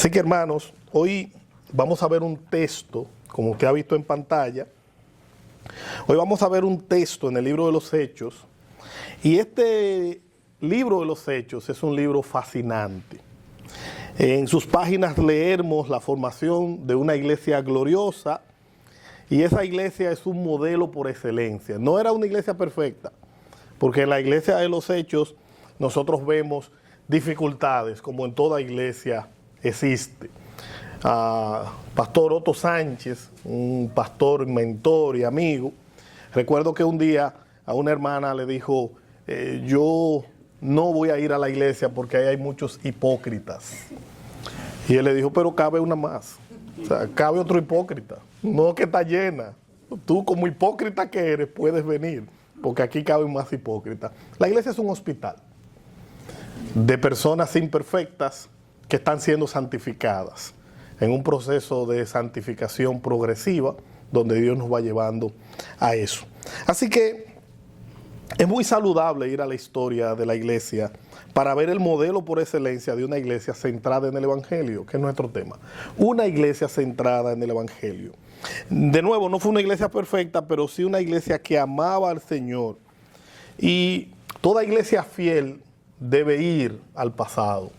Así que, hermanos, hoy vamos a ver un texto, como usted ha visto en pantalla. Hoy vamos a ver un texto en el libro de los Hechos. Y este libro de los Hechos es un libro fascinante. En sus páginas leemos la formación de una iglesia gloriosa, y esa iglesia es un modelo por excelencia. No era una iglesia perfecta, porque en la iglesia de los Hechos nosotros vemos dificultades, como en toda iglesia existe. Pastor Otto Sánchez, un pastor, mentor y amigo, recuerdo que un día a una hermana le dijo, yo no voy a ir a la iglesia porque ahí hay muchos hipócritas. Y él le dijo, pero cabe una más. O sea, cabe otro hipócrita. No que está llena. Tú como hipócrita que eres puedes venir, porque aquí caben más hipócritas. La iglesia es un hospital de personas imperfectas que están siendo santificadas en un proceso de santificación progresiva donde Dios nos va llevando a eso. Así que es muy saludable ir a la historia de la iglesia para ver el modelo por excelencia de una iglesia centrada en el Evangelio, que es nuestro tema. Una iglesia centrada en el Evangelio. De nuevo, no fue una iglesia perfecta, pero sí una iglesia que amaba al Señor. Y toda iglesia fiel debe ir al pasado.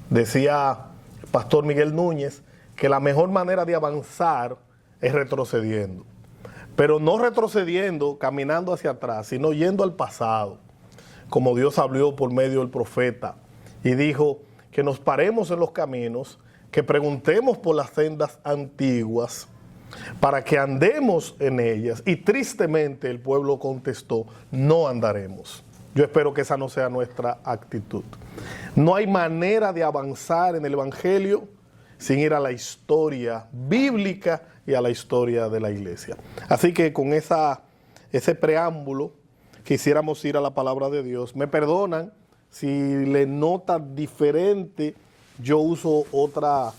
Decía el pastor Miguel Núñez que la mejor manera de avanzar es retrocediendo. Pero no retrocediendo, caminando hacia atrás, sino yendo al pasado, como Dios habló por medio del profeta, y dijo que nos paremos en los caminos, que preguntemos por las sendas antiguas, para que andemos en ellas. Y tristemente el pueblo contestó, no andaremos. Yo espero que esa no sea nuestra actitud. No hay manera de avanzar en el Evangelio sin ir a la historia bíblica y a la historia de la iglesia. Así que con ese preámbulo quisiéramos ir a la palabra de Dios. Me perdonan si le nota diferente, yo uso otra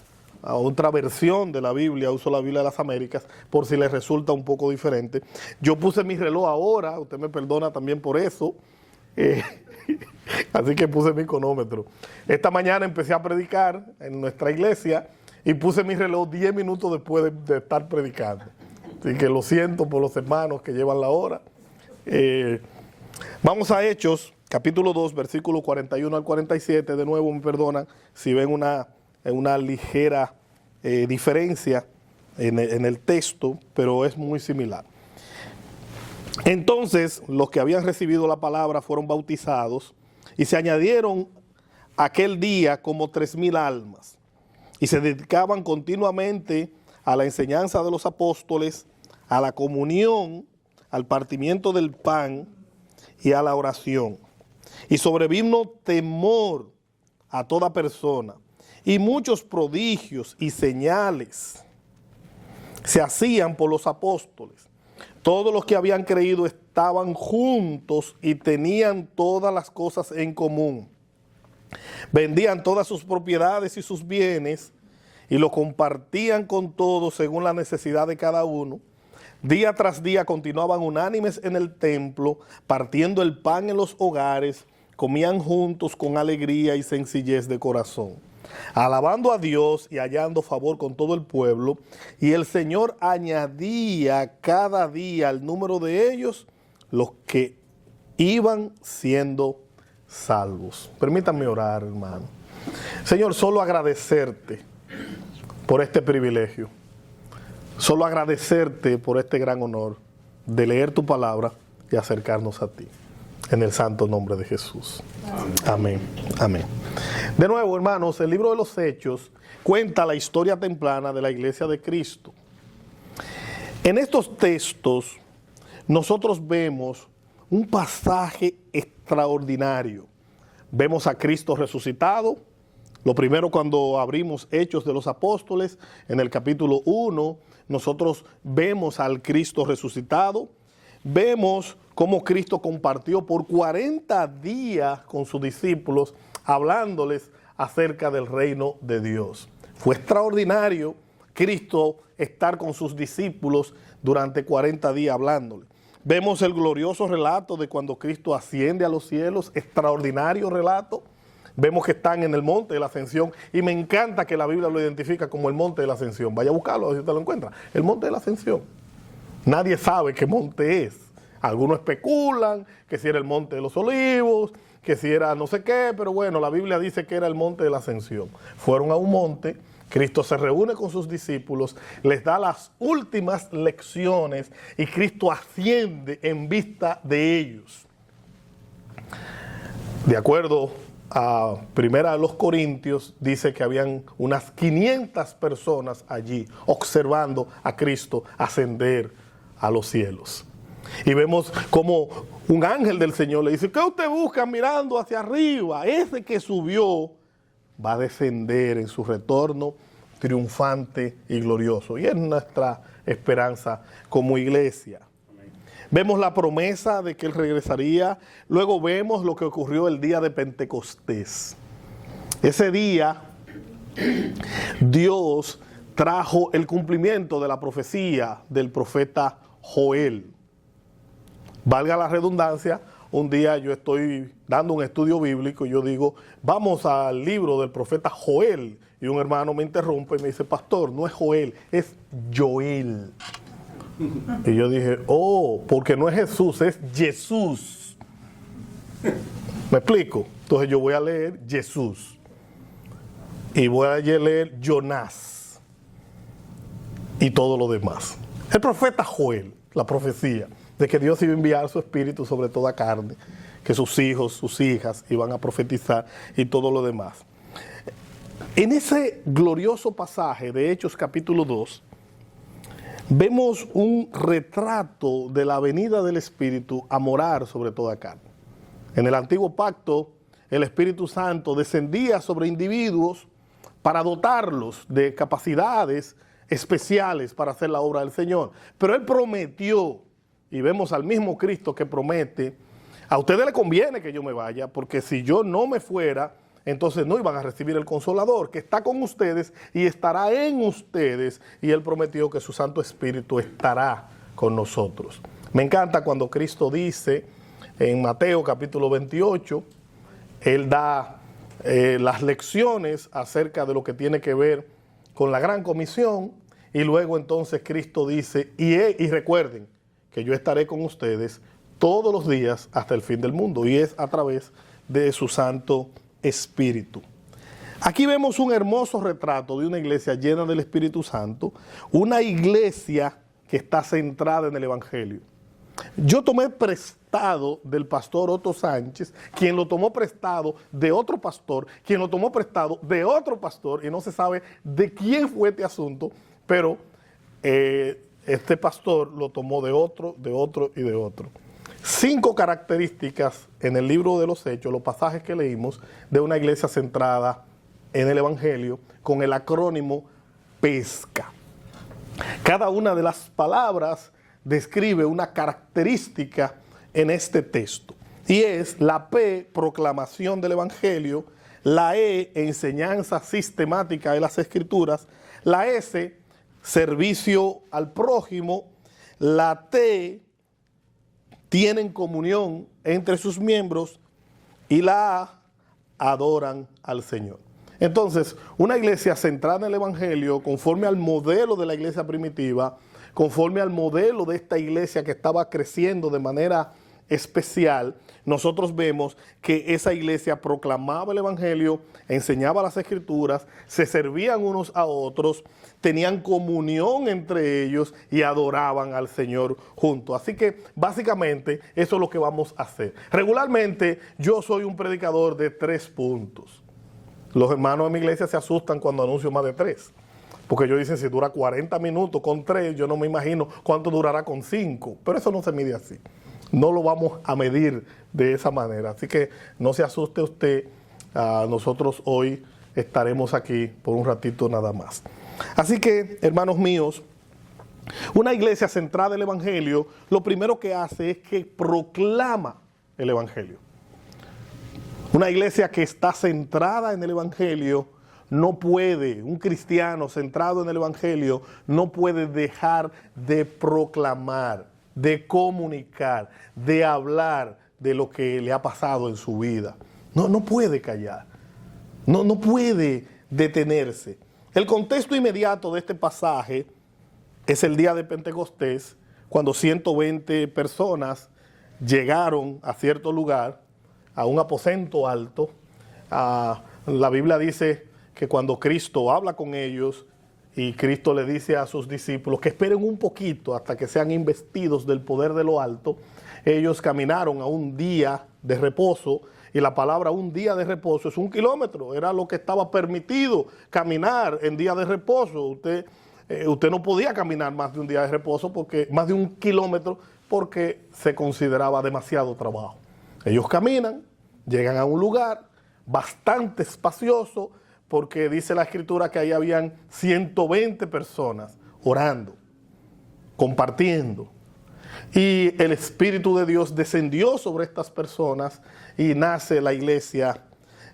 versión de la Biblia, uso la Biblia de las Américas, por si les resulta un poco diferente. Yo puse mi reloj ahora, usted me perdona también por eso, así que puse mi cronómetro. Esta mañana empecé a predicar en nuestra iglesia y puse mi reloj 10 minutos después de estar predicando. Así que lo siento por los hermanos que llevan la hora. Vamos a Hechos, capítulo 2, versículo 41 al 47. De nuevo, me perdonan si ven una ligera diferencia en el texto, pero es muy similar. Entonces, los que habían recibido la palabra fueron bautizados y se añadieron aquel día como 3,000 almas y se dedicaban continuamente a la enseñanza de los apóstoles, a la comunión, al partimiento del pan y a la oración. Y sobrevino temor a toda persona y muchos prodigios y señales se hacían por los apóstoles. Todos los que habían creído estaban juntos y tenían todas las cosas en común. Vendían todas sus propiedades y sus bienes y lo compartían con todos según la necesidad de cada uno. Día tras día continuaban unánimes en el templo, partiendo el pan en los hogares, comían juntos con alegría y sencillez de corazón, alabando a Dios y hallando favor con todo el pueblo, y el Señor añadía cada día al número de ellos los que iban siendo salvos. Permítanme orar, hermano. Señor, solo agradecerte por este privilegio, solo agradecerte por este gran honor de leer tu palabra y acercarnos a ti. En el santo nombre de Jesús. Amén. Amén. De nuevo, hermanos, el libro de los Hechos cuenta la historia temprana de la iglesia de Cristo. En estos textos nosotros vemos un pasaje extraordinario. Vemos a Cristo resucitado. Lo primero, cuando abrimos Hechos de los Apóstoles, en el capítulo 1, nosotros vemos al Cristo resucitado. Vemos cómo Cristo compartió por 40 días con sus discípulos, hablándoles acerca del reino de Dios. Fue extraordinario Cristo estar con sus discípulos durante 40 días hablándoles. Vemos el glorioso relato de cuando Cristo asciende a los cielos, extraordinario relato, vemos que están en el monte de la Ascensión, y me encanta que la Biblia lo identifica como el monte de la Ascensión. Vaya a buscarlo, a ver si usted lo encuentra. El monte de la Ascensión. Nadie sabe qué monte es. Algunos especulan que si era el monte de los Olivos, que si era no sé qué, pero bueno, la Biblia dice que era el monte de la Ascensión. Fueron a un monte, Cristo se reúne con sus discípulos, les da las últimas lecciones y Cristo asciende en vista de ellos. De acuerdo a Primera de los Corintios, dice que habían unas 500 personas allí observando a Cristo ascender a los cielos. Y vemos como un ángel del Señor le dice: ¿qué usted busca mirando hacia arriba? Ese que subió va a descender en su retorno triunfante y glorioso. Y es nuestra esperanza como iglesia. Vemos la promesa de que Él regresaría. Luego vemos lo que ocurrió el día de Pentecostés. Ese día Dios trajo el cumplimiento de la profecía del profeta Joel. Valga la redundancia, un día yo estoy dando un estudio bíblico y yo digo, vamos al libro del profeta Joel. Y un hermano me interrumpe y me dice: pastor, no es Joel, es Joel. Y yo dije, oh, porque no es Jesús, es Jesús. ¿Me explico? Entonces yo voy a leer Jesús. Y voy a leer Jonás. Y todo lo demás. El profeta Joel, la profecía de que Dios iba a enviar su espíritu sobre toda carne, que sus hijos, sus hijas iban a profetizar y todo lo demás. En ese glorioso pasaje de Hechos capítulo 2, vemos un retrato de la venida del Espíritu a morar sobre toda carne. En el antiguo pacto, el Espíritu Santo descendía sobre individuos para dotarlos de capacidades especiales para hacer la obra del Señor. Pero Él prometió, y vemos al mismo Cristo que promete: a ustedes les conviene que yo me vaya, porque si yo no me fuera, entonces no iban a recibir el Consolador, que está con ustedes y estará en ustedes. Y Él prometió que su Santo Espíritu estará con nosotros. Me encanta cuando Cristo dice en Mateo capítulo 28, Él da las lecciones acerca de lo que tiene que ver con la gran comisión, y luego entonces Cristo dice, y recuerden que yo estaré con ustedes todos los días hasta el fin del mundo, y es a través de su Santo Espíritu. Aquí vemos un hermoso retrato de una iglesia llena del Espíritu Santo, una iglesia que está centrada en el Evangelio. Yo tomé prestado del pastor Otto Sánchez, quien lo tomó prestado de otro pastor, quien lo tomó prestado de otro pastor, y no se sabe de quién fue este asunto, pero este pastor lo tomó de otro y de otro. 5 características en el libro de los Hechos, los pasajes que leímos, de una iglesia centrada en el Evangelio, con el acrónimo PESCA. Cada una de las palabras describe una característica en este texto. Y es la P, proclamación del Evangelio; la E, enseñanza sistemática de las Escrituras; la S, servicio al prójimo; la T, tienen comunión entre sus miembros; y la A, adoran al Señor. Entonces, una iglesia centrada en el Evangelio, conforme al modelo de la iglesia primitiva, conforme al modelo de esta iglesia que estaba creciendo de manera especial, nosotros vemos que esa iglesia proclamaba el Evangelio, enseñaba las Escrituras, se servían unos a otros, tenían comunión entre ellos y adoraban al Señor juntos. Así que básicamente eso es lo que vamos a hacer. Regularmente yo soy un predicador de 3 puntos. Los hermanos de mi iglesia se asustan cuando anuncio más de 3. Porque ellos dicen, si dura 40 minutos con 3, yo no me imagino cuánto durará con 5. Pero eso no se mide así. No lo vamos a medir de esa manera. Así que no se asuste usted. Nosotros hoy estaremos aquí por un ratito nada más. Así que, hermanos míos, una iglesia centrada en el Evangelio, lo primero que hace es que proclama el Evangelio. Una iglesia que está centrada en el Evangelio no puede, un cristiano centrado en el Evangelio, no puede dejar de proclamar, de comunicar, de hablar de lo que le ha pasado en su vida. No puede callar. No puede detenerse. El contexto inmediato de este pasaje es el día de Pentecostés, cuando 120 personas llegaron a cierto lugar, a un aposento alto. La Biblia dice que cuando Cristo habla con ellos y Cristo le dice a sus discípulos que esperen un poquito hasta que sean investidos del poder de lo alto, ellos caminaron a un día de reposo, y la palabra un día de reposo es 1 kilómetro, era lo que estaba permitido caminar en día de reposo. Usted no podía caminar más de un día de reposo, porque más de 1 kilómetro, porque se consideraba demasiado trabajo. Ellos caminan, llegan a un lugar bastante espacioso, porque dice la Escritura que ahí habían 120 personas orando, compartiendo. Y el Espíritu de Dios descendió sobre estas personas y nace la iglesia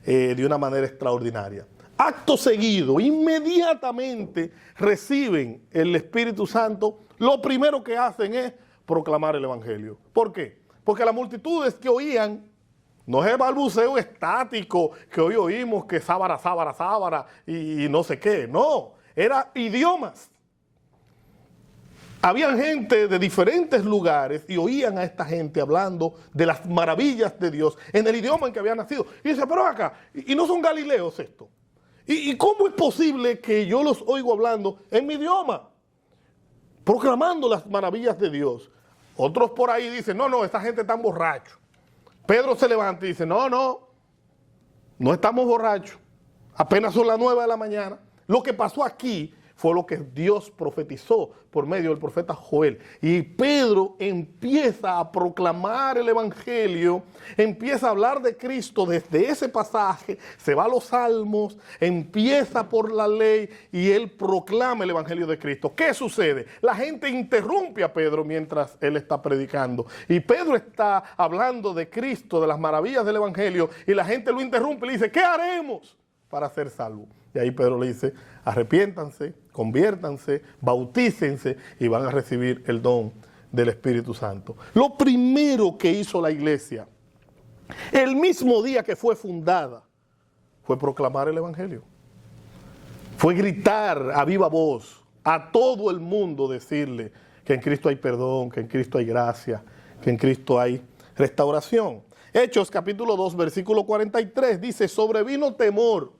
de una manera extraordinaria. Acto seguido, inmediatamente reciben el Espíritu Santo. Lo primero que hacen es proclamar el Evangelio. ¿Por qué? Porque las multitudes que oían, no es el balbuceo estático que hoy oímos, que sábara, sábara, sábara y no sé qué. No, eran idiomas. Habían gente de diferentes lugares y oían a esta gente hablando de las maravillas de Dios en el idioma en que habían nacido. Y dice, pero acá, ¿y no son galileos esto? ¿Y cómo es posible que yo los oigo hablando en mi idioma? Proclamando las maravillas de Dios. Otros por ahí dicen, no, esta gente está borracho. Pedro se levanta y dice, no estamos borrachos. Apenas son las 9 de la mañana. Lo que pasó aquí fue lo que Dios profetizó por medio del profeta Joel. Y Pedro empieza a proclamar el Evangelio, empieza a hablar de Cristo desde ese pasaje, se va a los Salmos, empieza por la ley y él proclama el Evangelio de Cristo. ¿Qué sucede? La gente interrumpe a Pedro mientras él está predicando. Y Pedro está hablando de Cristo, de las maravillas del Evangelio, y la gente lo interrumpe y le dice, ¿qué haremos para ser salvos? Y ahí Pedro le dice, arrepiéntanse, conviértanse, bautícense y van a recibir el don del Espíritu Santo. Lo primero que hizo la iglesia, el mismo día que fue fundada, fue proclamar el Evangelio. Fue gritar a viva voz a todo el mundo, decirle que en Cristo hay perdón, que en Cristo hay gracia, que en Cristo hay restauración. Hechos capítulo 2, versículo 43 dice, sobrevino temor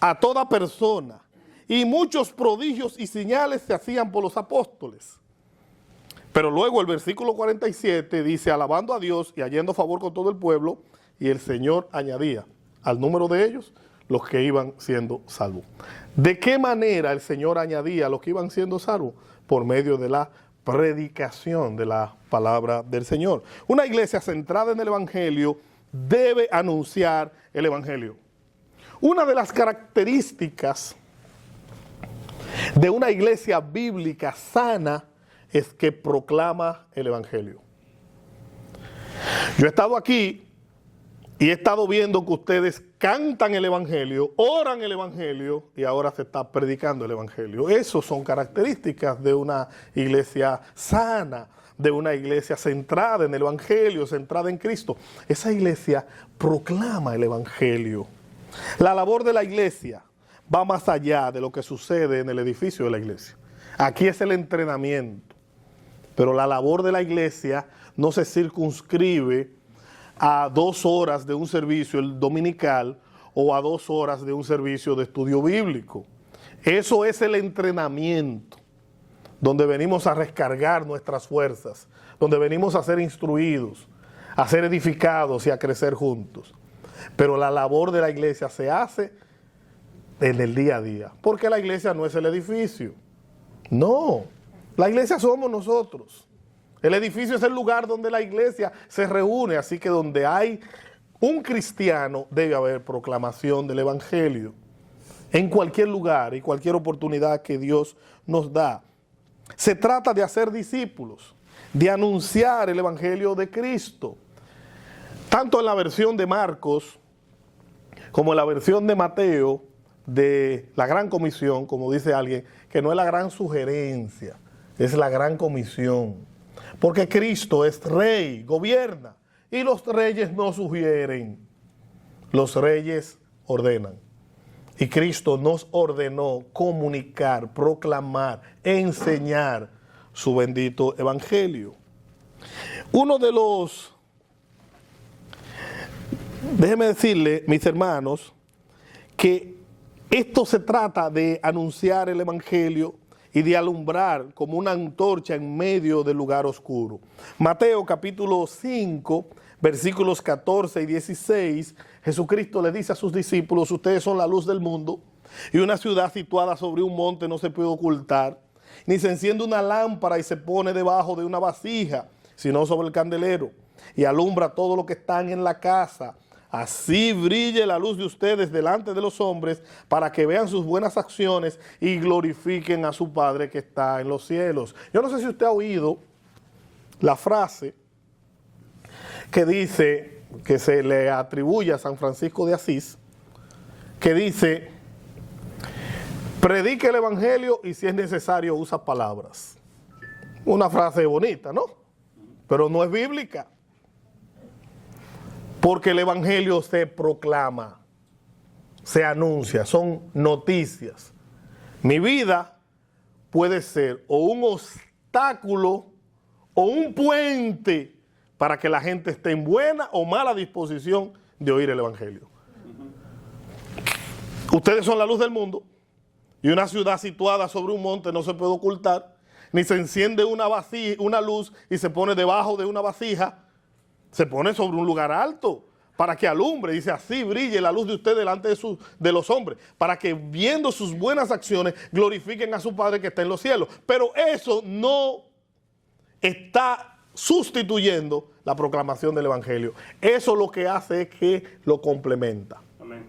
a toda persona, y muchos prodigios y señales se hacían por los apóstoles. Pero luego el versículo 47 dice, alabando a Dios y hallando favor con todo el pueblo, y el Señor añadía al número de ellos los que iban siendo salvos. ¿De qué manera el Señor añadía a los que iban siendo salvos? Por medio de la predicación de la palabra del Señor. Una iglesia centrada en el Evangelio debe anunciar el Evangelio. Una de las características de una iglesia bíblica sana es que proclama el Evangelio. Yo he estado aquí y he estado viendo que ustedes cantan el Evangelio, oran el Evangelio y ahora se está predicando el Evangelio. Esas son características de una iglesia sana, de una iglesia centrada en el Evangelio, centrada en Cristo. Esa iglesia proclama el Evangelio. La labor de la iglesia va más allá de lo que sucede en el edificio de la iglesia. Aquí es el entrenamiento, pero la labor de la iglesia no se circunscribe a 2 horas de un servicio el dominical o a 2 horas de un servicio de estudio bíblico. Eso es el entrenamiento, donde venimos a recargar nuestras fuerzas, donde venimos a ser instruidos, a ser edificados y a crecer juntos. Pero la labor de la iglesia se hace en el día a día, porque la iglesia no es el edificio. No, la iglesia somos nosotros. El edificio es el lugar donde la iglesia se reúne, así que donde hay un cristiano debe haber proclamación del Evangelio. En cualquier lugar y cualquier oportunidad que Dios nos da. Se trata de hacer discípulos, de anunciar el Evangelio de Cristo. Tanto en la versión de Marcos como en la versión de Mateo, de la Gran Comisión, como dice alguien, que no es la gran sugerencia, es la Gran Comisión. Porque Cristo es rey, gobierna, y los reyes no sugieren, los reyes ordenan. Y Cristo nos ordenó comunicar, proclamar, enseñar su bendito evangelio. Uno de los, déjeme decirle, mis hermanos, que esto se trata de anunciar el evangelio y de alumbrar como una antorcha en medio del lugar oscuro. Mateo capítulo 5, versículos 14 y 16, Jesucristo le dice a sus discípulos: ustedes son la luz del mundo, y una ciudad situada sobre un monte no se puede ocultar, ni se enciende una lámpara y se pone debajo de una vasija, sino sobre el candelero, y alumbra a todos los que están en la casa. Así brille la luz de ustedes delante de los hombres, para que vean sus buenas acciones y glorifiquen a su Padre que está en los cielos. Yo no sé si usted ha oído la frase que dice, que se le atribuye a San Francisco de Asís, que dice: predique el evangelio y si es necesario usa palabras. Una frase bonita, ¿no? Pero no es bíblica. Porque el evangelio se proclama, se anuncia, son noticias. Mi vida puede ser o un obstáculo o un puente para que la gente esté en buena o mala disposición de oír el evangelio. Ustedes son la luz del mundo, y una ciudad situada sobre un monte no se puede ocultar, ni se enciende una luz y se pone debajo de una vasija, se pone sobre un lugar alto para que alumbre. Dice: así brille la luz de usted delante de los hombres, para que viendo sus buenas acciones glorifiquen a su Padre que está en los cielos. Pero eso no está sustituyendo la proclamación del evangelio. Eso lo que hace es que lo complementa. Amén.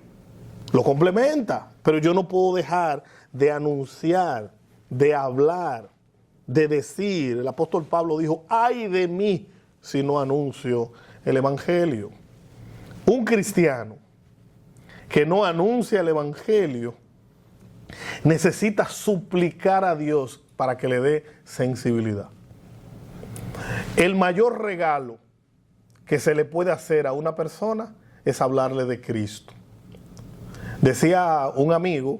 Lo complementa, pero yo no puedo dejar de anunciar, de hablar, de decir. El apóstol Pablo dijo: ay de mí si no anuncio el evangelio. Un cristiano que no anuncia el evangelio necesita suplicar a Dios para que le dé sensibilidad. El mayor regalo que se le puede hacer a una persona es hablarle de Cristo. Decía un amigo: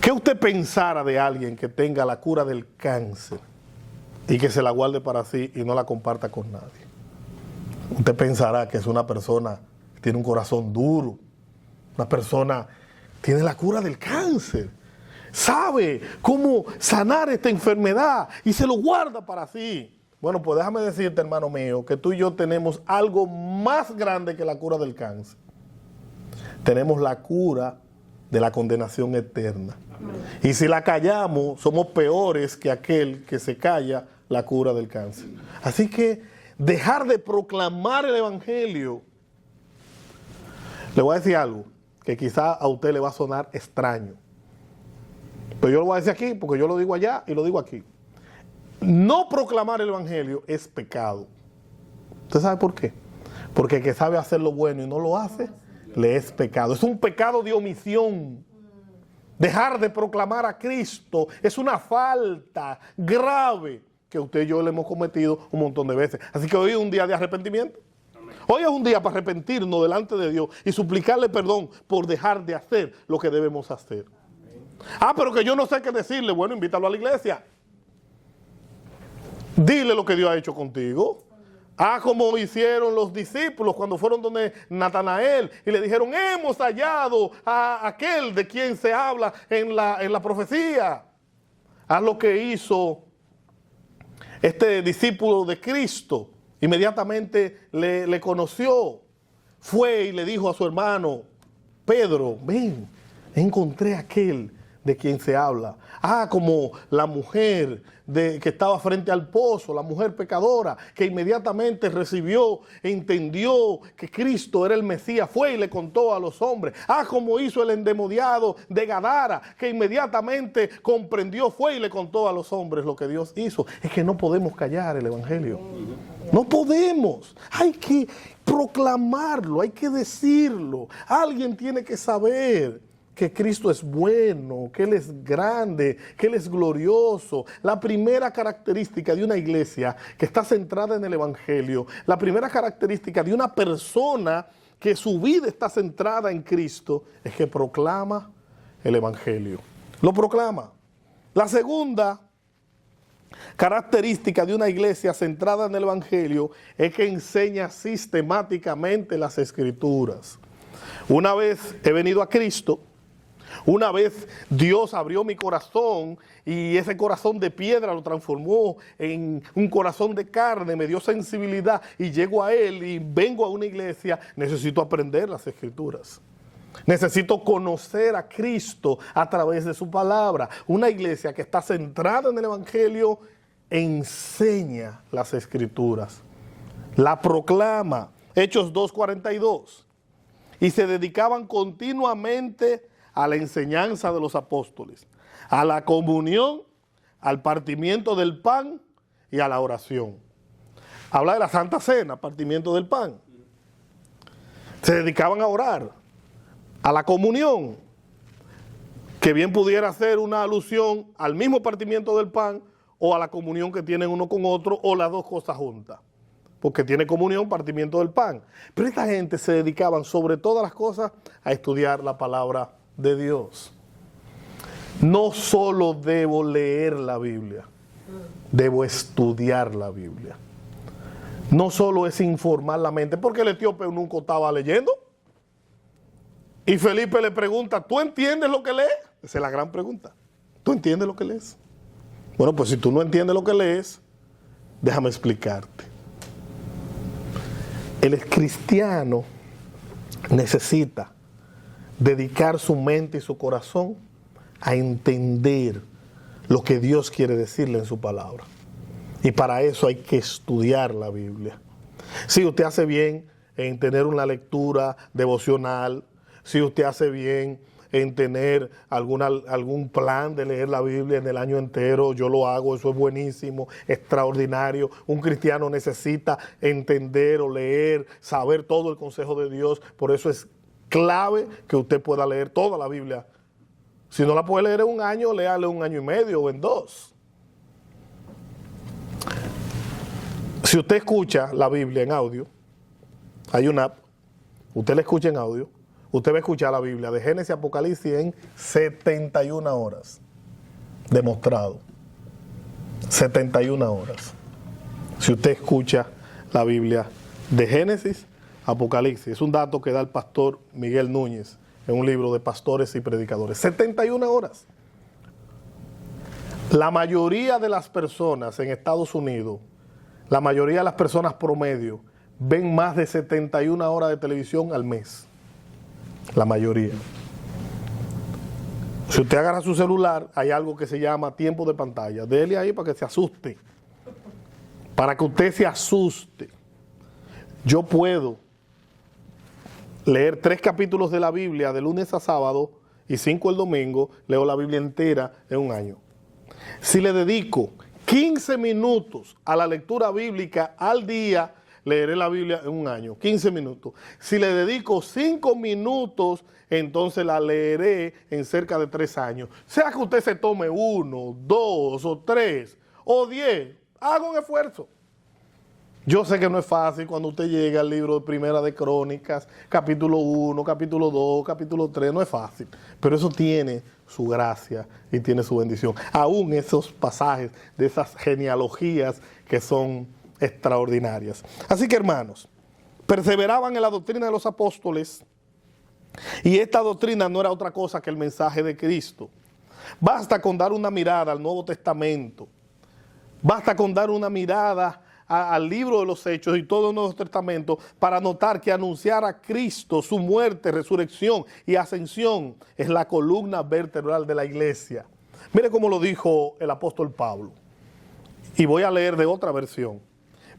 ¿qué usted pensara de alguien que tenga la cura del cáncer y que se la guarde para sí y no la comparta con nadie? Usted pensará que es una persona que tiene un corazón duro, una persona que tiene la cura del cáncer, sabe cómo sanar esta enfermedad y se lo guarda para sí. Bueno, pues déjame decirte, hermano mío, que tú y yo tenemos algo más grande que la cura del cáncer. Tenemos la cura de la condenación eterna. Y si la callamos, somos peores que aquel que se calla la cura del cáncer. Así que dejar de proclamar el evangelio. Le voy a decir algo que quizá a usted le va a sonar extraño, pero yo lo voy a decir aquí porque yo lo digo allá y lo digo aquí. No proclamar el evangelio es pecado. ¿Usted sabe por qué? Porque el que sabe hacer lo bueno y no lo hace, le es pecado. Es un pecado de omisión. Dejar de proclamar a Cristo es una falta grave que usted y yo le hemos cometido un montón de veces. Así que hoy es un día de arrepentimiento. Amén. Hoy es un día para arrepentirnos delante de Dios y suplicarle perdón por dejar de hacer lo que debemos hacer. Amén. Pero que yo no sé qué decirle. Bueno, invítalo a la iglesia. Dile lo que Dios ha hecho contigo. Como hicieron los discípulos cuando fueron donde Natanael y le dijeron: hemos hallado a aquel de quien se habla en la profecía. Haz lo que hizo este discípulo de Cristo. Inmediatamente le conoció. Fue y le dijo a su hermano Pedro: ven, encontré a aquel de quien se habla. Como la mujer que estaba frente al pozo, la mujer pecadora, que inmediatamente recibió e entendió que Cristo era el Mesías, fue y le contó a los hombres. Como hizo el endemoniado de Gadara, que inmediatamente comprendió, fue y le contó a los hombres lo que Dios hizo. Es que no podemos callar el evangelio. No podemos. Hay que proclamarlo, hay que decirlo. Alguien tiene que saber que Cristo es bueno, que Él es grande, que Él es glorioso. La primera característica de una iglesia que está centrada en el evangelio, la primera característica de una persona que su vida está centrada en Cristo, es que proclama el Evangelio. Lo proclama. La segunda característica de una iglesia centrada en el Evangelio es que enseña sistemáticamente las Escrituras. Una vez he venido a Cristo, una vez Dios abrió mi corazón y ese corazón de piedra lo transformó en un corazón de carne, me dio sensibilidad y llego a Él y vengo a una iglesia, necesito aprender las Escrituras. Necesito conocer a Cristo a través de su palabra. Una iglesia que está centrada en el Evangelio enseña las Escrituras, la proclama. Hechos 2:42. Y se dedicaban continuamente a la enseñanza de los apóstoles, a la comunión, al partimiento del pan y a la oración. Habla de la Santa Cena, partimiento del pan. Se dedicaban a orar, a la comunión, que bien pudiera ser una alusión al mismo partimiento del pan o a la comunión que tienen uno con otro, o las dos cosas juntas, porque tiene comunión, partimiento del pan. Pero esta gente se dedicaban sobre todas las cosas a estudiar la palabra de Dios. No solo debo leer la Biblia, debo estudiar la Biblia. No solo es informar la mente, porque el etíope nunca estaba leyendo. Y Felipe le pregunta, ¿tú entiendes lo que lees? Esa es la gran pregunta. ¿Tú entiendes lo que lees? Bueno, pues si tú no entiendes lo que lees, déjame explicarte. El cristiano necesita dedicar su mente y su corazón a entender lo que Dios quiere decirle en su palabra. Y para eso hay que estudiar la Biblia. Si usted hace bien en tener una lectura devocional, si usted hace bien en tener algún plan de leer la Biblia en el año entero, yo lo hago, eso es buenísimo, extraordinario. Un cristiano necesita entender o leer, saber todo el consejo de Dios, por eso es clave que usted pueda leer toda la Biblia. Si no la puede leer en un año, léale un año y medio o en 2. Si usted escucha la Biblia en audio, hay una app, usted la escucha en audio, usted va a escuchar la Biblia de Génesis a Apocalipsis en 71 horas. Demostrado. 71 horas. Si usted escucha la Biblia de Génesis a Apocalipsis. Es un dato que da el pastor Miguel Núñez en un libro de pastores y predicadores. 71 horas. La mayoría de las personas en Estados Unidos, la mayoría de las personas promedio, ven más de 71 horas de televisión al mes. La mayoría. Si usted agarra su celular, hay algo que se llama tiempo de pantalla. Dele ahí para que se asuste. Para que usted se asuste. Yo puedo leer 3 capítulos de la Biblia de lunes a sábado y 5 el domingo. Leo la Biblia entera en un año. Si le dedico 15 minutos a la lectura bíblica al día, leeré la Biblia en un año, 15 minutos. Si le dedico 5 minutos, entonces la leeré en cerca de 3 años. Sea que usted se tome 1, 2 o 3 o 10, haga un esfuerzo. Yo sé que no es fácil cuando usted llega al libro de Primera de Crónicas, capítulo 1, capítulo 2, capítulo 3, no es fácil. Pero eso tiene su gracia y tiene su bendición. Aún esos pasajes de esas genealogías que son extraordinarias. Así que, hermanos, perseveraban en la doctrina de los apóstoles, y esta doctrina no era otra cosa que el mensaje de Cristo. Basta con dar una mirada al Nuevo Testamento, basta con dar una mirada al libro de los Hechos y todo el Nuevo Testamento para notar que anunciar a Cristo, su muerte, resurrección y ascensión es la columna vertebral de la iglesia. Mire cómo lo dijo el apóstol Pablo, y voy a leer de otra versión.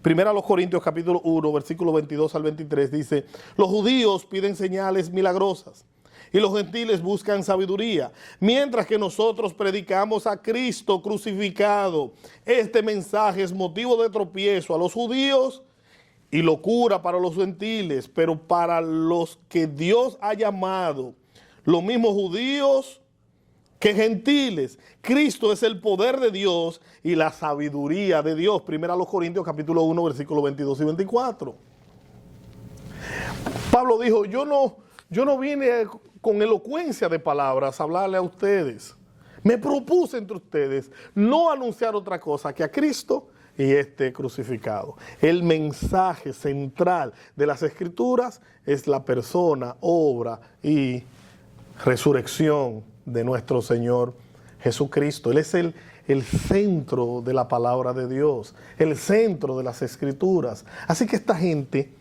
Primera a los Corintios capítulo 1, versículo 22 al 23 dice: los judíos piden señales milagrosas y los gentiles buscan sabiduría, mientras que nosotros predicamos a Cristo crucificado. Este mensaje es motivo de tropiezo a los judíos y locura para los gentiles, pero para los que Dios ha llamado, los mismos judíos que gentiles, Cristo es el poder de Dios y la sabiduría de Dios. Primera a los Corintios capítulo 1, versículos 22 y 24. Pablo dijo, yo no vine con elocuencia de palabras a hablarle a ustedes. Me propuse entre ustedes no anunciar otra cosa que a Cristo y este crucificado. El mensaje central de las Escrituras es la persona, obra y resurrección de nuestro Señor Jesucristo. Él es el centro de la palabra de Dios, el centro de las Escrituras. Así que esta gente,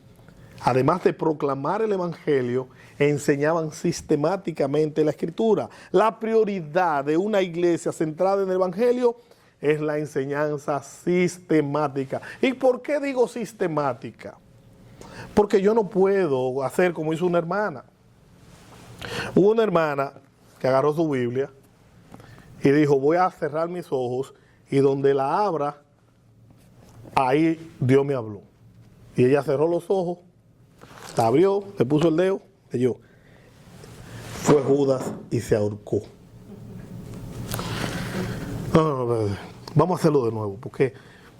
además de proclamar el Evangelio, enseñaban sistemáticamente la Escritura. La prioridad de una iglesia centrada en el Evangelio es la enseñanza sistemática. ¿Y por qué digo sistemática? Porque yo no puedo hacer como hizo una hermana. Hubo una hermana que agarró su Biblia y dijo, voy a cerrar mis ojos y donde la abra, ahí Dios me habló. Y ella cerró los ojos, la abrió, le puso el dedo, leyó. Fue Judas y se ahorcó. No, vamos a hacerlo de nuevo, porque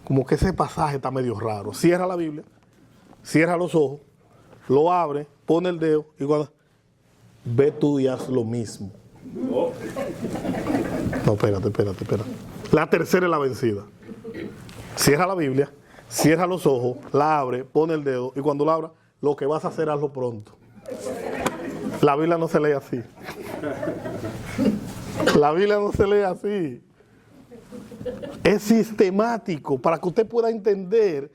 como que ese pasaje está medio raro. Cierra la Biblia, cierra los ojos, lo abre, pone el dedo y cuando... Ve tú y haz lo mismo. No, espérate. La tercera es la vencida. Cierra la Biblia, cierra los ojos, la abre, pone el dedo y cuando la abra, lo que vas a hacer, hazlo pronto. La Biblia no se lee así. La Biblia no se lee así. Es sistemático. Para que usted pueda entender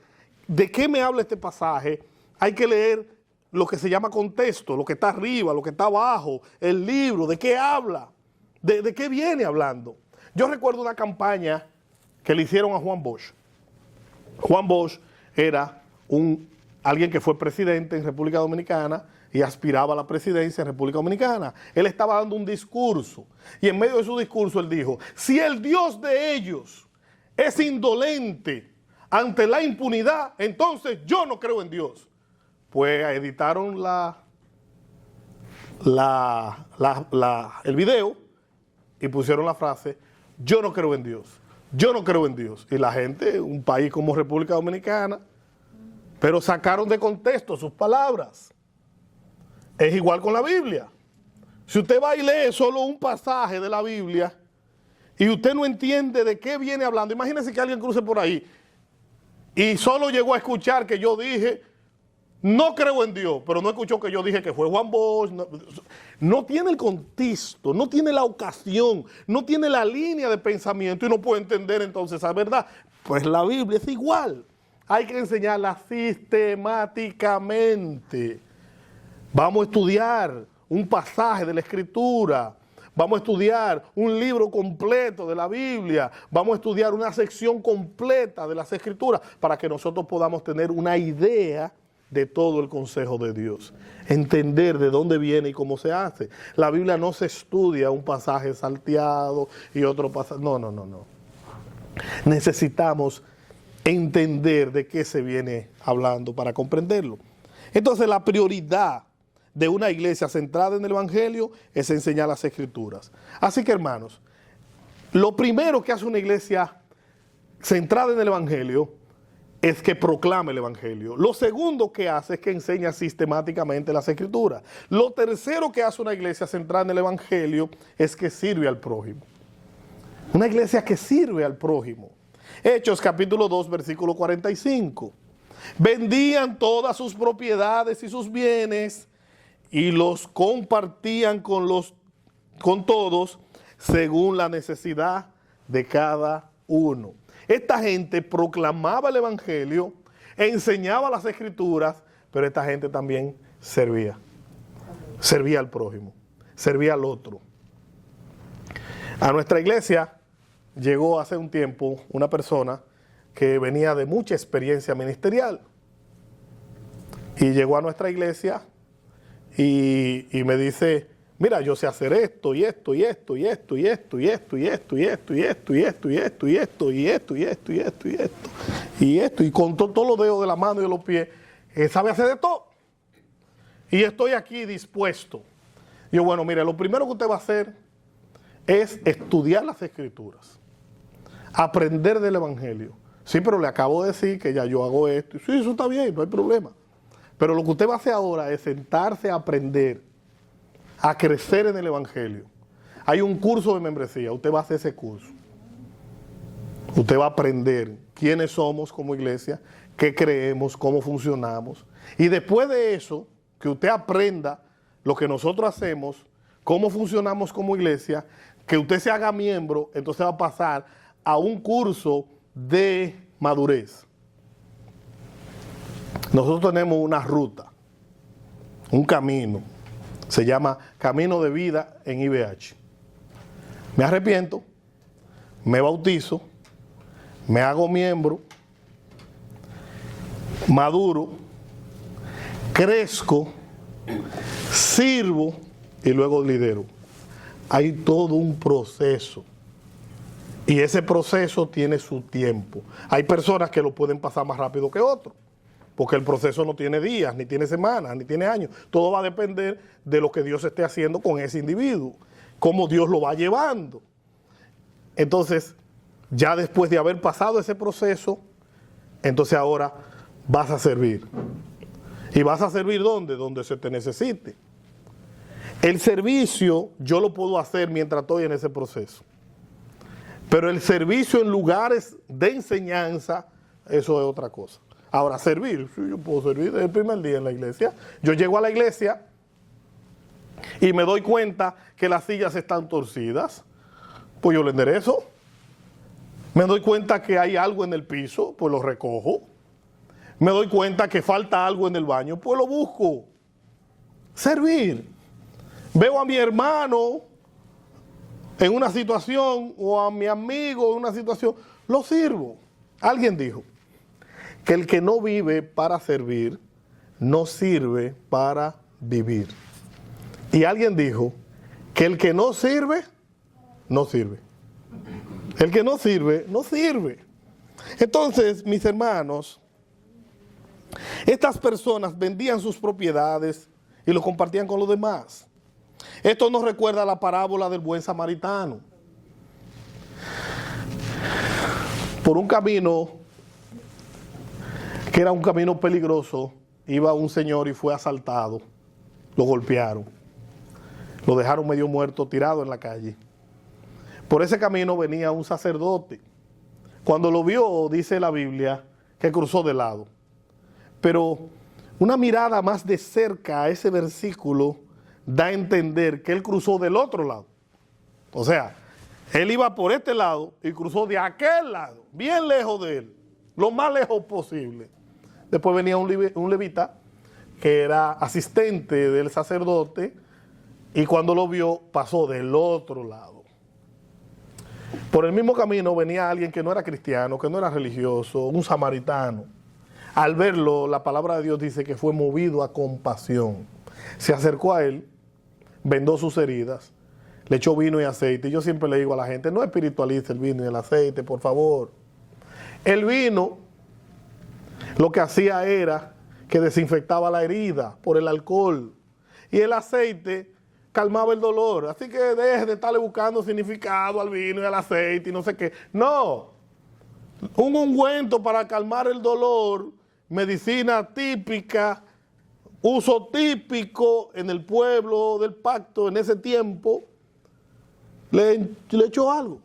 de qué me habla este pasaje, hay que leer lo que se llama contexto, lo que está arriba, lo que está abajo, el libro, de qué habla, de qué viene hablando. Yo recuerdo una campaña que le hicieron a Juan Bosch. Juan Bosch era alguien que fue presidente en República Dominicana y aspiraba a la presidencia en República Dominicana. Él estaba dando un discurso y en medio de su discurso él dijo, si el Dios de ellos es indolente ante la impunidad, entonces yo no creo en Dios. Pues editaron el video y pusieron la frase, yo no creo en Dios, yo no creo en Dios. Y la gente, un país como República Dominicana, pero sacaron de contexto sus palabras. Es igual con la Biblia. Si usted va y lee solo un pasaje de la Biblia y usted no entiende de qué viene hablando, imagínese que alguien cruce por ahí y solo llegó a escuchar que yo dije, no creo en Dios, pero no escuchó que yo dije que fue Juan Bosch. No tiene el contexto, no tiene la ocasión, no tiene la línea de pensamiento y no puede entender entonces esa verdad. Pues la Biblia es igual. Hay que enseñarla sistemáticamente. Vamos a estudiar un pasaje de la Escritura. Vamos a estudiar un libro completo de la Biblia. Vamos a estudiar una sección completa de las Escrituras para que nosotros podamos tener una idea de todo el consejo de Dios. Entender de dónde viene y cómo se hace. La Biblia no se estudia un pasaje salteado y otro pasaje. No. Necesitamos entender de qué se viene hablando para comprenderlo. Entonces la prioridad de una iglesia centrada en el Evangelio es enseñar las Escrituras. Así que hermanos, lo primero que hace una iglesia centrada en el Evangelio es que proclame el Evangelio. Lo segundo que hace es que enseña sistemáticamente las Escrituras. Lo tercero que hace una iglesia centrada en el Evangelio es que sirve al prójimo. Una iglesia que sirve al prójimo. Hechos capítulo 2, versículo 45. Vendían todas sus propiedades y sus bienes y los compartían con todos según la necesidad de cada uno. Esta gente proclamaba el Evangelio, enseñaba las Escrituras, pero esta gente también servía. Servía al prójimo, servía al otro. A nuestra iglesia llegó hace un tiempo una persona que venía de mucha experiencia ministerial. Y llegó a nuestra iglesia y me dice, mira, yo sé hacer esto y esto y esto y esto y esto y esto y esto y esto y esto y esto y esto y esto y esto y esto y esto y esto y esto y con todos los dedos de la mano y de los pies, sabe hacer de todo. Y estoy aquí dispuesto. Yo, bueno, mire, lo primero que usted va a hacer es estudiar las Escrituras, aprender del Evangelio. Sí, pero le acabo de decir que ya yo hago esto. Sí, eso está bien, no hay problema. Pero lo que usted va a hacer ahora es sentarse a aprender, a crecer en el Evangelio. Hay un curso de membresía, usted va a hacer ese curso. Usted va a aprender quiénes somos como iglesia, qué creemos, cómo funcionamos. Y después de eso, que usted aprenda lo que nosotros hacemos, cómo funcionamos como iglesia, que usted se haga miembro, entonces va a pasar a un curso de madurez. Nosotros tenemos una ruta, un camino, se llama Camino de Vida en IBH. Me arrepiento, me bautizo, me hago miembro, maduro, crezco, sirvo y luego lidero. Hay todo un proceso y ese proceso tiene su tiempo. Hay personas que lo pueden pasar más rápido que otros, porque el proceso no tiene días, ni tiene semanas, ni tiene años. Todo va a depender de lo que Dios esté haciendo con ese individuo, cómo Dios lo va llevando. Entonces, ya después de haber pasado ese proceso, entonces ahora vas a servir. ¿Y vas a servir dónde? Donde se te necesite. El servicio yo lo puedo hacer mientras estoy en ese proceso. Pero el servicio en lugares de enseñanza, eso es otra cosa. Ahora, servir, sí, yo puedo servir desde el primer día en la iglesia. Yo llego a la iglesia y me doy cuenta que las sillas están torcidas, pues yo lo enderezo. Me doy cuenta que hay algo en el piso, pues lo recojo. Me doy cuenta que falta algo en el baño, pues lo busco. Servir. Veo a mi hermano en una situación o a mi amigo en una situación, lo sirvo. Alguien dijo que el que no vive para servir, no sirve para vivir. Y alguien dijo que el que no sirve, no sirve. El que no sirve, no sirve. Entonces, mis hermanos, estas personas vendían sus propiedades y lo compartían con los demás. Esto nos recuerda a la parábola del buen samaritano. Por un camino que era un camino peligroso, iba un señor y fue asaltado. Lo golpearon. Lo dejaron medio muerto, tirado en la calle. Por ese camino venía un sacerdote. Cuando lo vio, dice la Biblia, que cruzó de lado. Pero una mirada más de cerca a ese versículo da a entender que él cruzó del otro lado. O sea, él iba por este lado y cruzó de aquel lado, bien lejos de él, lo más lejos posible. Después venía un levita que era asistente del sacerdote y cuando lo vio pasó del otro lado. Por el mismo camino venía alguien que no era cristiano, que no era religioso, un samaritano. Al verlo, la palabra de Dios dice que fue movido a compasión. Se acercó a él, vendó sus heridas, le echó vino y aceite. Y yo siempre le digo a la gente, no espiritualice el vino y el aceite, por favor. El vino lo que hacía era que desinfectaba la herida por el alcohol. Y el aceite calmaba el dolor. Así que deje de estarle buscando significado al vino y al aceite y no sé qué. No. Un ungüento para calmar el dolor, medicina típica, uso típico en el pueblo del pacto en ese tiempo, le echó algo.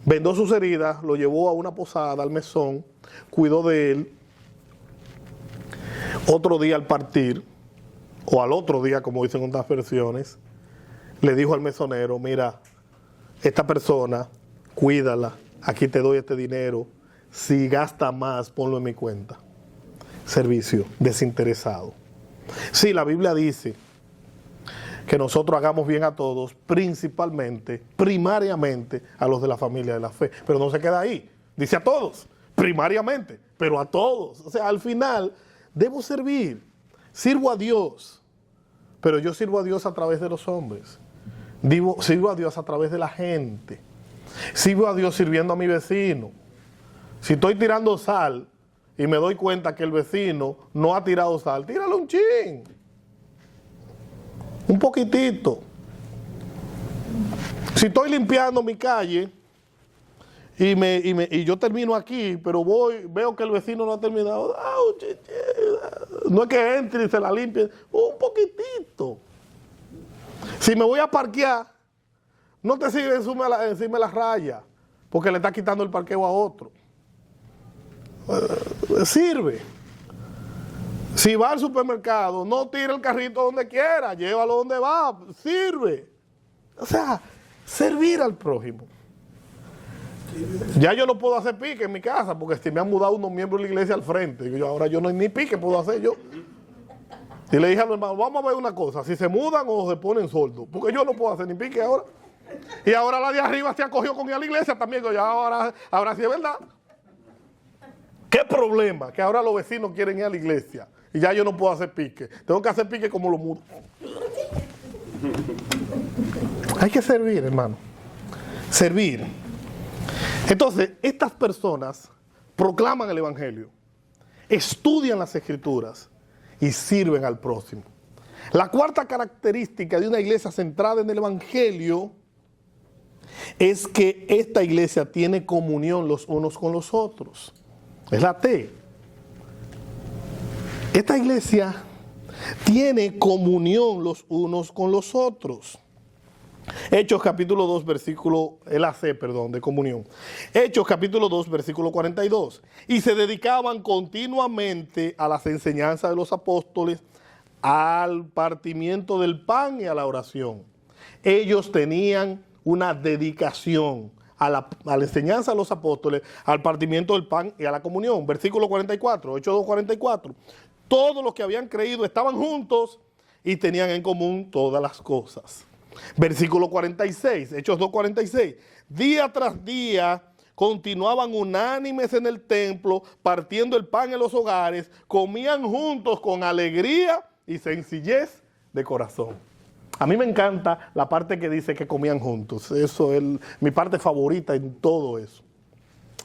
Vendó sus heridas, lo llevó a una posada, al mesón, cuidó de él. Otro día al partir, o al otro día, como dicen otras versiones, le dijo al mesonero, mira, esta persona, cuídala, aquí te doy este dinero, si gasta más, ponlo en mi cuenta. Servicio desinteresado. Sí, la Biblia dice que nosotros hagamos bien a todos, principalmente, primariamente, a los de la familia de la fe. Pero no se queda ahí. Dice a todos, primariamente, pero a todos. O sea, al final, debo servir. Sirvo a Dios, pero yo sirvo a Dios a través de los hombres. Sirvo a Dios a través de la gente. Sirvo a Dios sirviendo a mi vecino. Si estoy tirando sal y me doy cuenta que el vecino no ha tirado sal, tírale un chin. Un poquitito. Si estoy limpiando mi calle y yo termino aquí, pero veo que el vecino no ha terminado. No es que entre y se la limpie, un poquitito. Si me voy a parquear, no te sigue encima de la raya, porque le está quitando el parqueo a otro. Sirve. Si va al supermercado, no tire el carrito donde quiera, llévalo donde va, sirve. O sea, servir al prójimo. Ya yo no puedo hacer pique en mi casa, porque si me han mudado unos miembros de la iglesia al frente, ahora yo no ni pique puedo hacer yo. Y le dije a los hermanos, vamos a ver una cosa, si se mudan o se ponen soldos, porque yo no puedo hacer ni pique ahora. Y ahora la de arriba se acogió con ir a la iglesia también, que ya ahora sí es verdad. ¿Qué problema? Que ahora los vecinos quieren ir a la iglesia y ya yo no puedo hacer pique. Tengo que hacer pique como los mudos. Hay que servir, hermano. Servir. Entonces, estas personas proclaman el evangelio, estudian las escrituras y sirven al próximo. La cuarta característica de una iglesia centrada en el evangelio es que esta iglesia tiene comunión los unos con los otros. Es la T. Esta iglesia tiene comunión los unos con los otros. Hechos capítulo 2 versículo, de comunión. Hechos capítulo 2 versículo 42. Y se dedicaban continuamente a las enseñanzas de los apóstoles, al partimiento del pan y a la oración. Ellos tenían una dedicación a la enseñanza de los apóstoles, al partimiento del pan y a la comunión. Versículo 44, Hechos 2:44. Todos los que habían creído estaban juntos y tenían en común todas las cosas. Versículo 46, Hechos 2:46. Día tras día continuaban unánimes en el templo, partiendo el pan en los hogares, comían juntos con alegría y sencillez de corazón. A mí me encanta la parte que dice que comían juntos. Eso es mi parte favorita en todo eso.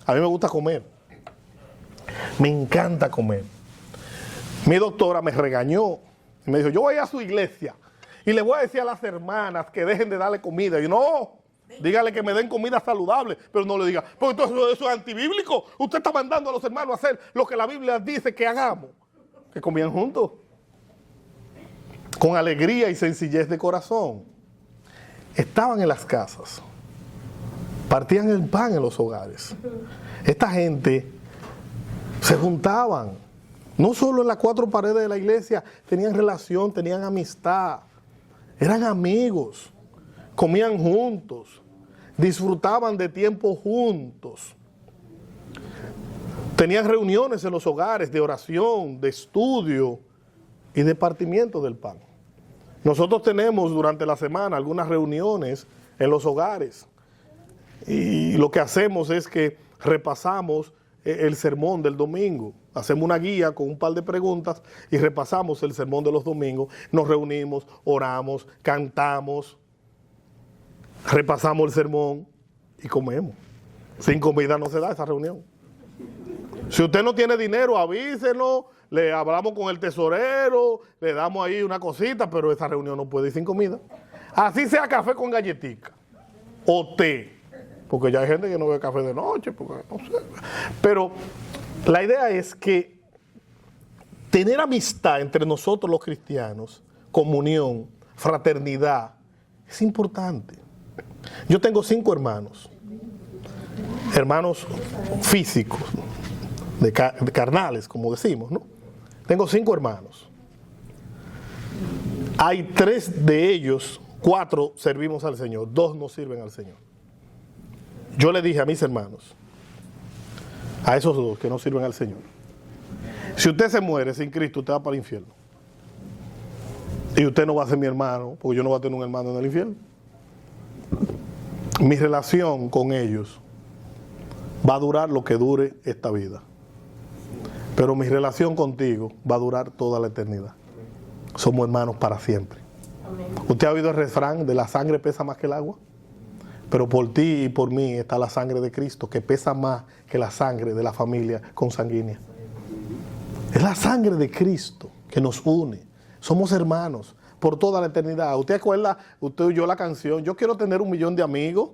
A mí me gusta comer. Me encanta comer. Mi doctora me regañó y me dijo, yo voy a su iglesia y le voy a decir a las hermanas que dejen de darle comida. Y yo, no, dígale que me den comida saludable, pero no le diga, porque entonces eso es antibíblico. Usted está mandando a los hermanos a hacer lo que la Biblia dice que hagamos. Que comían juntos, con alegría y sencillez de corazón. Estaban en las casas, partían el pan en los hogares. Esta gente se juntaban, no solo en las cuatro paredes de la iglesia, tenían relación, tenían amistad, eran amigos, comían juntos, disfrutaban de tiempo juntos. Tenían reuniones en los hogares de oración, de estudio y de partimiento del pan. Nosotros tenemos durante la semana algunas reuniones en los hogares y lo que hacemos es que repasamos el sermón del domingo. Hacemos una guía con un par de preguntas y repasamos el sermón de los domingos. Nos reunimos, oramos, cantamos, repasamos el sermón y comemos. Sin comida no se da esa reunión. Si usted no tiene dinero, avísenos, le hablamos con el tesorero, le damos ahí una cosita, pero esa reunión no puede ir sin comida. Así sea café con galletica o té, porque ya hay gente que no bebe café de noche, porque no sé. Pero la idea es que tener amistad entre nosotros los cristianos, comunión, fraternidad, es importante. Yo tengo 5 hermanos físicos, de carnales, como decimos, ¿no? Tengo 5 hermanos. Hay 3 de ellos, 4 servimos al Señor, 2 no sirven al Señor. Yo le dije a mis hermanos, a esos 2 que no sirven al Señor, si usted se muere sin Cristo, usted va para el infierno. Y usted no va a ser mi hermano, porque yo no voy a tener un hermano en el infierno. Mi relación con ellos va a durar lo que dure esta vida. Pero mi relación contigo va a durar toda la eternidad. Somos hermanos para siempre. Amén. ¿Usted ha oído el refrán de la sangre pesa más que el agua? Pero por ti y por mí está la sangre de Cristo, que pesa más que la sangre de la familia consanguínea. Es la sangre de Cristo que nos une. Somos hermanos por toda la eternidad. ¿Usted acuerda, usted oyó la canción, yo quiero tener 1 millón de amigos?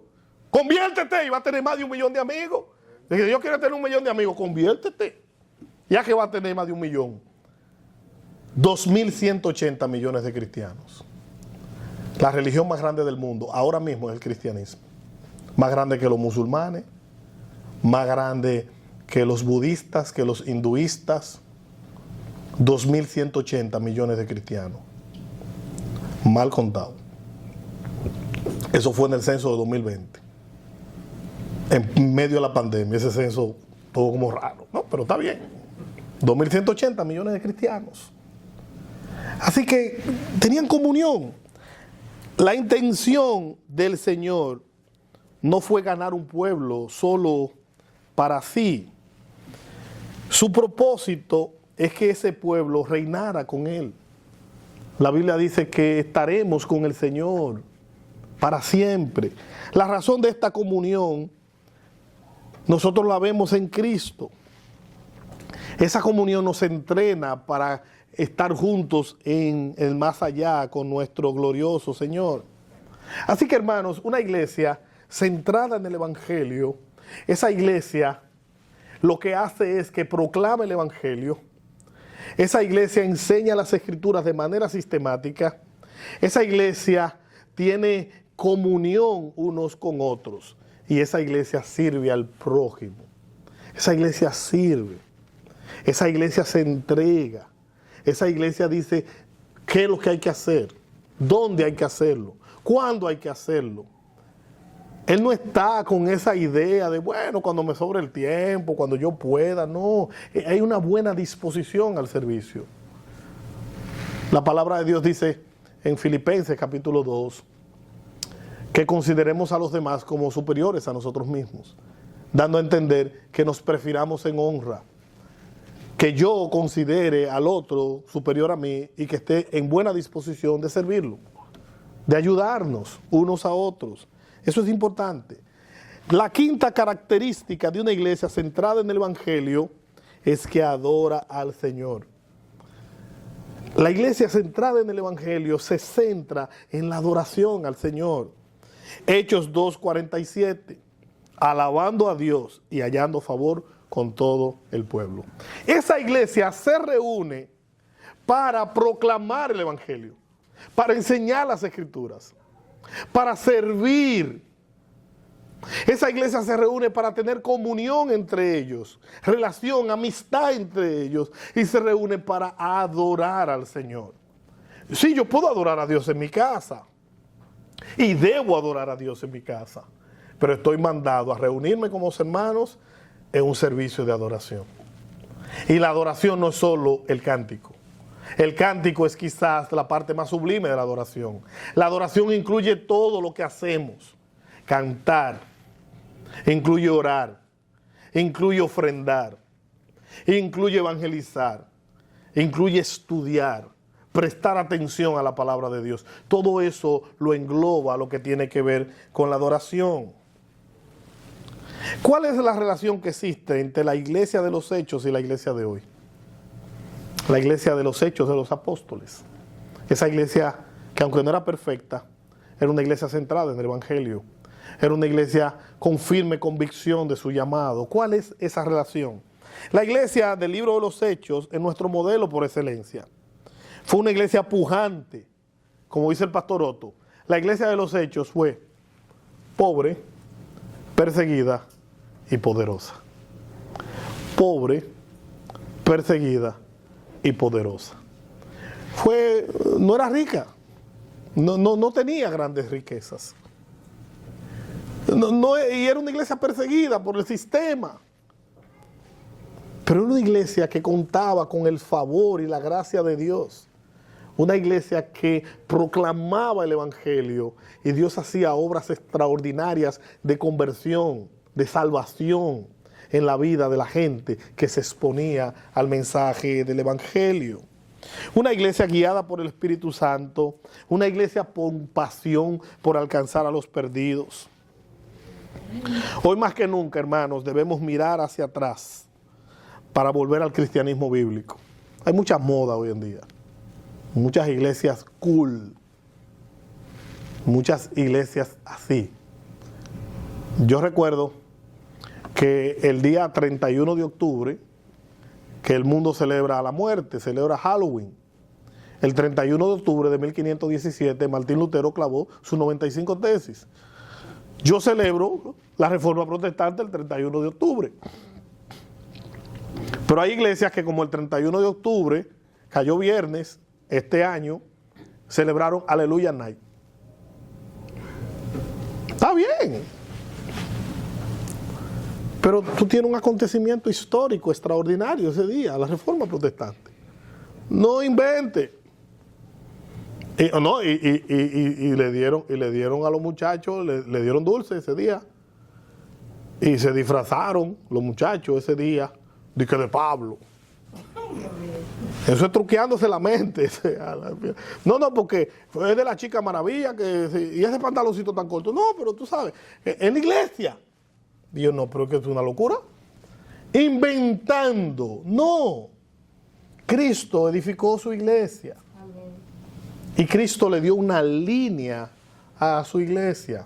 Conviértete y va a tener más de 1 millón de amigos. Dice, yo quiero tener 1 millón de amigos, conviértete. Ya que va a tener más de 1 millón. 2.180 millones de cristianos. La religión más grande del mundo ahora mismo es el cristianismo. Más grande que los musulmanes, más grande que los budistas, que los hinduistas. 2.180 millones de cristianos. Mal contado. Eso fue en el censo de 2020. En medio de la pandemia, ese censo todo como raro, ¿no? Pero está bien. 2.180 millones de cristianos. Así que tenían comunión. La intención del Señor no fue ganar un pueblo solo para sí. Su propósito es que ese pueblo reinara con Él. La Biblia dice que estaremos con el Señor para siempre. La razón de esta comunión nosotros la vemos en Cristo. Esa comunión nos entrena para estar juntos en el más allá con nuestro glorioso Señor. Así que, hermanos, una iglesia centrada en el Evangelio, esa iglesia lo que hace es que proclama el Evangelio. Esa iglesia enseña las Escrituras de manera sistemática. Esa iglesia tiene comunión unos con otros. Y esa iglesia sirve al prójimo. Esa iglesia sirve. Esa iglesia se entrega. Esa iglesia dice qué es lo que hay que hacer, dónde hay que hacerlo, cuándo hay que hacerlo. Él no está con esa idea de, bueno, cuando me sobre el tiempo, cuando yo pueda. No, hay una buena disposición al servicio. La palabra de Dios dice en Filipenses capítulo 2 que consideremos a los demás como superiores a nosotros mismos, dando a entender que nos prefiramos en honra, que yo considere al otro superior a mí y que esté en buena disposición de servirlo, de ayudarnos unos a otros. Eso es importante. La quinta característica de una iglesia centrada en el Evangelio es que adora al Señor. La iglesia centrada en el Evangelio se centra en la adoración al Señor. Hechos 2:47, alabando a Dios y hallando favor con todo el pueblo. Esa iglesia se reúne para proclamar el Evangelio, para enseñar las Escrituras, para servir. Esa iglesia se reúne para tener comunión entre ellos, relación, amistad entre ellos, y se reúne para adorar al Señor. Sí, yo puedo adorar a Dios en mi casa, y debo adorar a Dios en mi casa, pero estoy mandado a reunirme con los hermanos en un servicio de adoración. Y la adoración no es solo el cántico. El cántico es quizás la parte más sublime de la adoración. La adoración incluye todo lo que hacemos. Cantar, incluye orar, incluye ofrendar, incluye evangelizar, incluye estudiar, prestar atención a la palabra de Dios. Todo eso lo engloba lo que tiene que ver con la adoración. ¿Cuál es la relación que existe entre la iglesia de los Hechos y la iglesia de hoy? La iglesia de los Hechos de los Apóstoles. Esa iglesia que, aunque no era perfecta, era una iglesia centrada en el Evangelio. Era una iglesia con firme convicción de su llamado. ¿Cuál es esa relación? La iglesia del libro de los Hechos es nuestro modelo por excelencia. Fue una iglesia pujante, como dice el pastor Otto. La iglesia de los Hechos fue pobre, perseguida y poderosa. Pobre, perseguida y poderosa. No era rica, no tenía grandes riquezas. Y era una iglesia perseguida por el sistema. Pero era una iglesia que contaba con el favor y la gracia de Dios. Una iglesia que proclamaba el Evangelio y Dios hacía obras extraordinarias de conversión, de salvación en la vida de la gente que se exponía al mensaje del Evangelio. Una iglesia guiada por el Espíritu Santo, una iglesia con pasión por alcanzar a los perdidos. Hoy más que nunca, hermanos, debemos mirar hacia atrás para volver al cristianismo bíblico. Hay mucha moda hoy en día. Muchas iglesias cool, muchas iglesias así. Yo recuerdo que el día 31 de octubre, que el mundo celebra la muerte, celebra Halloween, el 31 de octubre de 1517, Martín Lutero clavó sus 95 tesis. Yo celebro la Reforma Protestante el 31 de octubre. Pero hay iglesias que, como el 31 de octubre cayó viernes este año, celebraron Hallelujah Night. Está bien. Pero tú tienes un acontecimiento histórico extraordinario ese día, la Reforma Protestante. No invente. Y le dieron a los muchachos, le dieron dulce ese día. Y se disfrazaron los muchachos ese día de Pablo. Eso es truqueándose la mente. No, porque es de la Chica Maravilla y ese pantaloncito tan corto. No, pero tú sabes, en la iglesia. Y yo, no, pero es que es una locura. Inventando. No. Cristo edificó su iglesia. Y Cristo le dio una línea a su iglesia.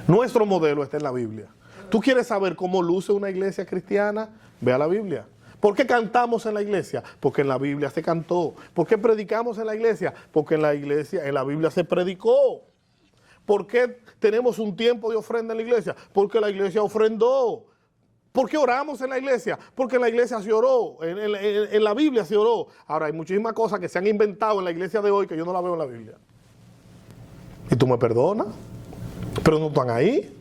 Nuestro modelo está en la Biblia. ¿Tú quieres saber cómo luce una iglesia cristiana? Ve a la Biblia. ¿Por qué cantamos en la iglesia? Porque en la Biblia se cantó. ¿Por qué predicamos en la iglesia? Porque en la Biblia se predicó. ¿Por qué tenemos un tiempo de ofrenda en la iglesia? Porque la iglesia ofrendó. ¿Por qué oramos en la iglesia? Porque en la iglesia se oró, en la Biblia se oró. Ahora, hay muchísimas cosas que se han inventado en la iglesia de hoy que yo no la veo en la Biblia. Y tú me perdonas, pero no están ahí.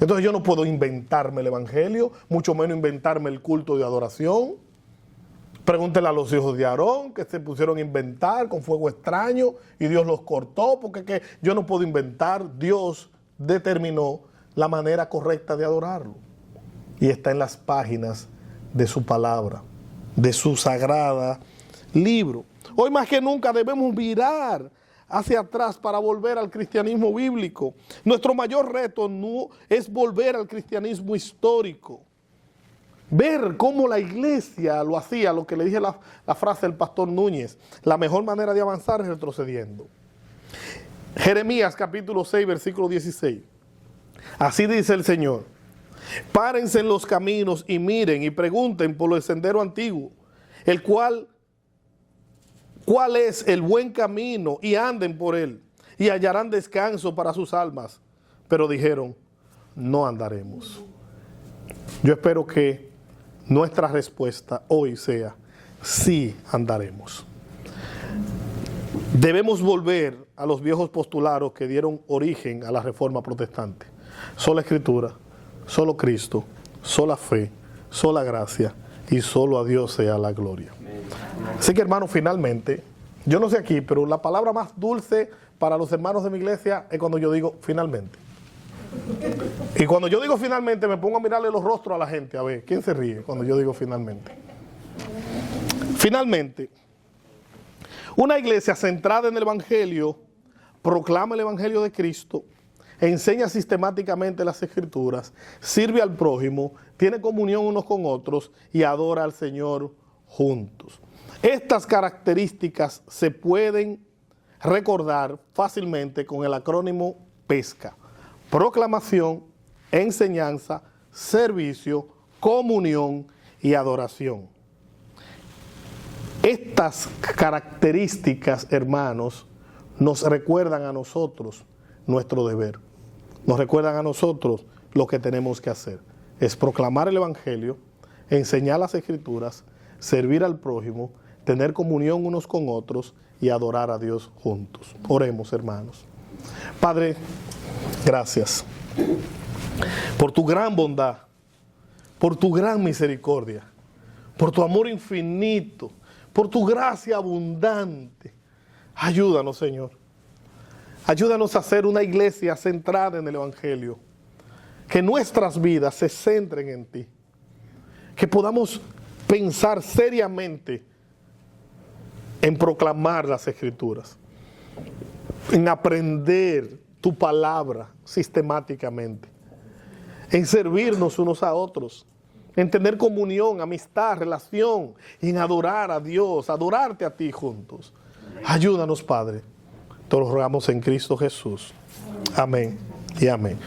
Entonces yo no puedo inventarme el evangelio, mucho menos inventarme el culto de adoración. Pregúntele a los hijos de Aarón que se pusieron a inventar con fuego extraño y Dios los cortó, porque yo no puedo inventar. Dios determinó la manera correcta de adorarlo. Y está en las páginas de su palabra, de su sagrada libro. Hoy más que nunca debemos mirar hacia atrás para volver al cristianismo bíblico. Nuestro mayor reto no es volver al cristianismo histórico. Ver cómo la iglesia lo hacía, lo que le dije la frase del pastor Núñez, la mejor manera de avanzar es retrocediendo. Jeremías capítulo 6, versículo 16. Así dice el Señor. Párense en los caminos y miren y pregunten por el sendero antiguo, ¿cuál es el buen camino? Y anden por él y hallarán descanso para sus almas. Pero dijeron, no andaremos. Yo espero que nuestra respuesta hoy sea, sí andaremos. Debemos volver a los viejos postulados que dieron origen a la Reforma Protestante. Sola Escritura, solo Cristo, sola fe, sola gracia y solo a Dios sea la gloria. Así que, hermanos, finalmente, yo no sé aquí, pero la palabra más dulce para los hermanos de mi iglesia es cuando yo digo finalmente. Y cuando yo digo finalmente me pongo a mirarle los rostros a la gente, a ver, ¿quién se ríe cuando yo digo finalmente? Finalmente, una iglesia centrada en el Evangelio proclama el Evangelio de Cristo, enseña sistemáticamente las Escrituras, sirve al prójimo, tiene comunión unos con otros y adora al Señor juntos. Estas características se pueden recordar fácilmente con el acrónimo PESCA: proclamación, enseñanza, servicio, comunión y adoración. Estas características, hermanos, nos recuerdan a nosotros nuestro deber. Nos recuerdan a nosotros lo que tenemos que hacer. Es proclamar el Evangelio, enseñar las Escrituras, servir al prójimo, tener comunión unos con otros y adorar a Dios juntos. Oremos, hermanos. Padre, gracias por tu gran bondad, por tu gran misericordia, por tu amor infinito, por tu gracia abundante. Ayúdanos, Señor. Ayúdanos a ser una iglesia centrada en el Evangelio. Que nuestras vidas se centren en ti. Que podamos pensar seriamente en proclamar las Escrituras, en aprender tu palabra sistemáticamente, en servirnos unos a otros, en tener comunión, amistad, relación, en adorar a Dios, adorarte a ti juntos. Ayúdanos, Padre. Te lo rogamos en Cristo Jesús. Amén y amén.